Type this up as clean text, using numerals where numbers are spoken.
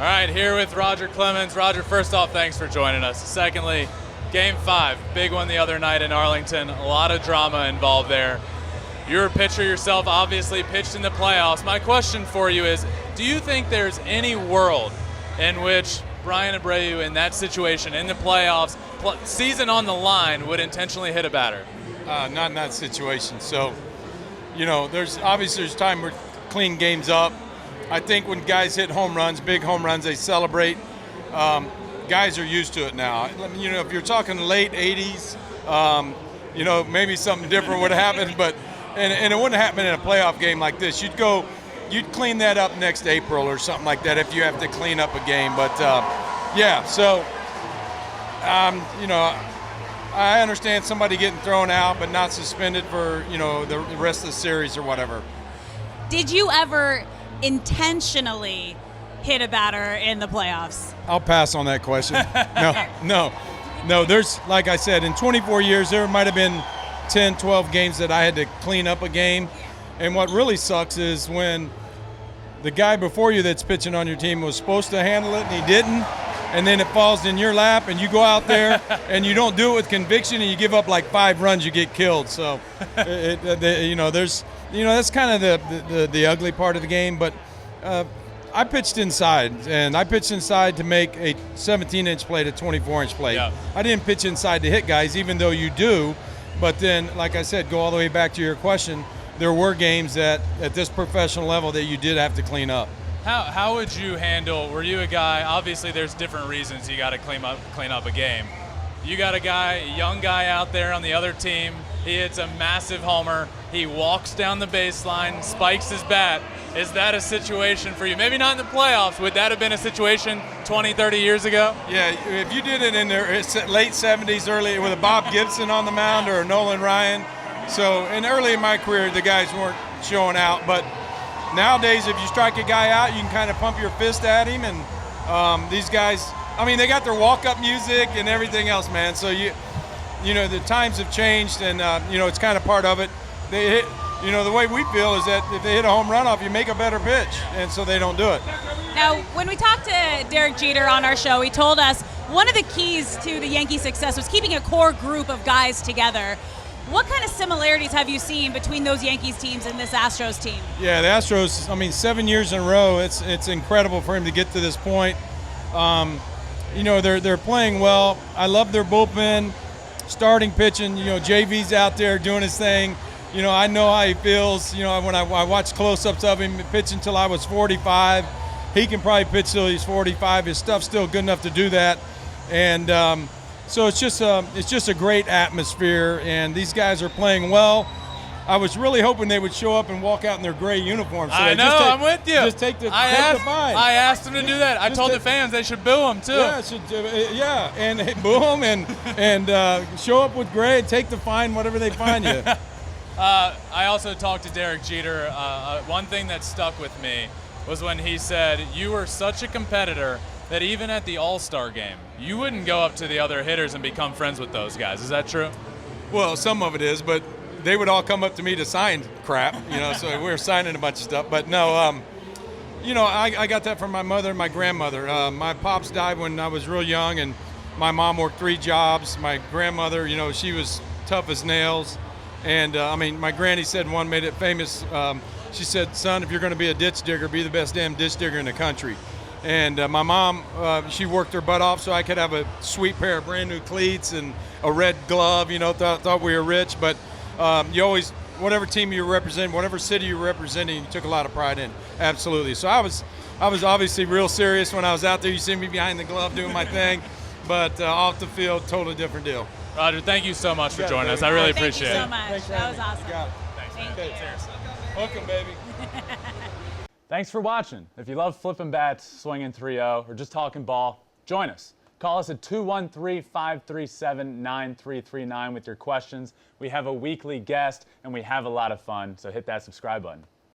All right, here with Roger Clemens. Roger, first off, thanks for joining us. Secondly, Game 5, big one the other night in Arlington. A lot of drama involved there. You're a pitcher yourself, obviously pitched in the playoffs. My question for you is, do you think there's any world in which Bryan Abreu in that situation, in the playoffs, season on the line, would intentionally hit a batter? Not in that situation. So, there's time where clean games up. I think when guys hit home runs, big home runs, they celebrate. Guys are used to it now. If you're talking late 80s, maybe something different would happen, but and it wouldn't happen in a playoff game like this. You'd clean that up next April or something like that if you have to clean up a game. But I understand somebody getting thrown out, but not suspended for the rest of the series or whatever. Did you ever intentionally hit a batter in the playoffs? I'll pass on that question. No. There's, like I said, in 24 years, there might have been 10, 12 games that I had to clean up a game. And what really sucks is when the guy before you that's pitching on your team was supposed to handle it and he didn't, and then it falls in your lap and you go out there and you don't do it with conviction and you give up like 5 runs, you get killed. So, that's kind of the ugly part of the game. But I pitched inside, and I pitched inside to make a 17-inch plate a 24-inch plate. Yeah. I didn't pitch inside to hit guys, even though you do. But then, like I said, go all the way back to your question, there were games that at this professional level that you did have to clean up. How would you handle, were you a guy, obviously there's different reasons you got to clean up a game. You got a young guy out there on the other team, he hits a massive homer, he walks down the baseline, spikes his bat. Is that a situation for you? Maybe not in the playoffs. Would that have been a situation 20, 30 years ago? Yeah, if you did it in the late 70s, early with a Bob Gibson on the mound or a Nolan Ryan. So, and early in my career, the guys weren't showing out. But nowadays, if you strike a guy out, you can kind of pump your fist at him. And these guys, they got their walk-up music and everything else, man. So, the times have changed, and, it's kind of part of it. They hit. The way we feel is that if they hit a home run off, you make a better pitch, and so they don't do it. Now, when we talked to Derek Jeter on our show, he told us one of the keys to the Yankees' success was keeping a core group of guys together. What kind of similarities have you seen between those Yankees teams and this Astros team? Yeah, the Astros, 7 years in a row, it's incredible for him to get to this point. They're playing well. I love their bullpen, starting pitching. JV's out there doing his thing. I know how he feels. When I watch close-ups of him pitch until I was 45, he can probably pitch till he's 45. His stuff's still good enough to do that, and so it's just a great atmosphere. And these guys are playing well. I was really hoping they would show up and walk out in their gray uniforms. So I'm with you. Just take the fine. I asked them to do that. I told the fans they should boo them too. Yeah, and boo them and show up with gray and take the fine, whatever they fine you. I also talked to Derek Jeter. One thing that stuck with me was when he said, you were such a competitor that even at the All-Star game, you wouldn't go up to the other hitters and become friends with those guys. Is that true? Well, some of it is, but they would all come up to me to sign crap, so we were signing a bunch of stuff. But no, I got that from my mother and my grandmother. My pops died when I was real young, and my mom worked 3 jobs. My grandmother, she was tough as nails. And, my granny said one made it famous. She said, son, if you're going to be a ditch digger, be the best damn ditch digger in the country. And my mom, she worked her butt off so I could have a sweet pair of brand new cleats and a red glove, thought we were rich. But you always, whatever team you represent, whatever city you're representing, you took a lot of pride in. Absolutely. So I was obviously real serious when I was out there. You see me behind the glove doing my thing. But off the field, totally different deal. Roger, thank you so much for joining us. I really appreciate it. Thank you so much. That was awesome. You got it. Thank you. Hook 'em, baby. Thanks for watching. If you love flipping bats, swinging 3-0, or just talking ball, join us. Call us at 213-537-9339 with your questions. We have a weekly guest, and we have a lot of fun, so hit that subscribe button.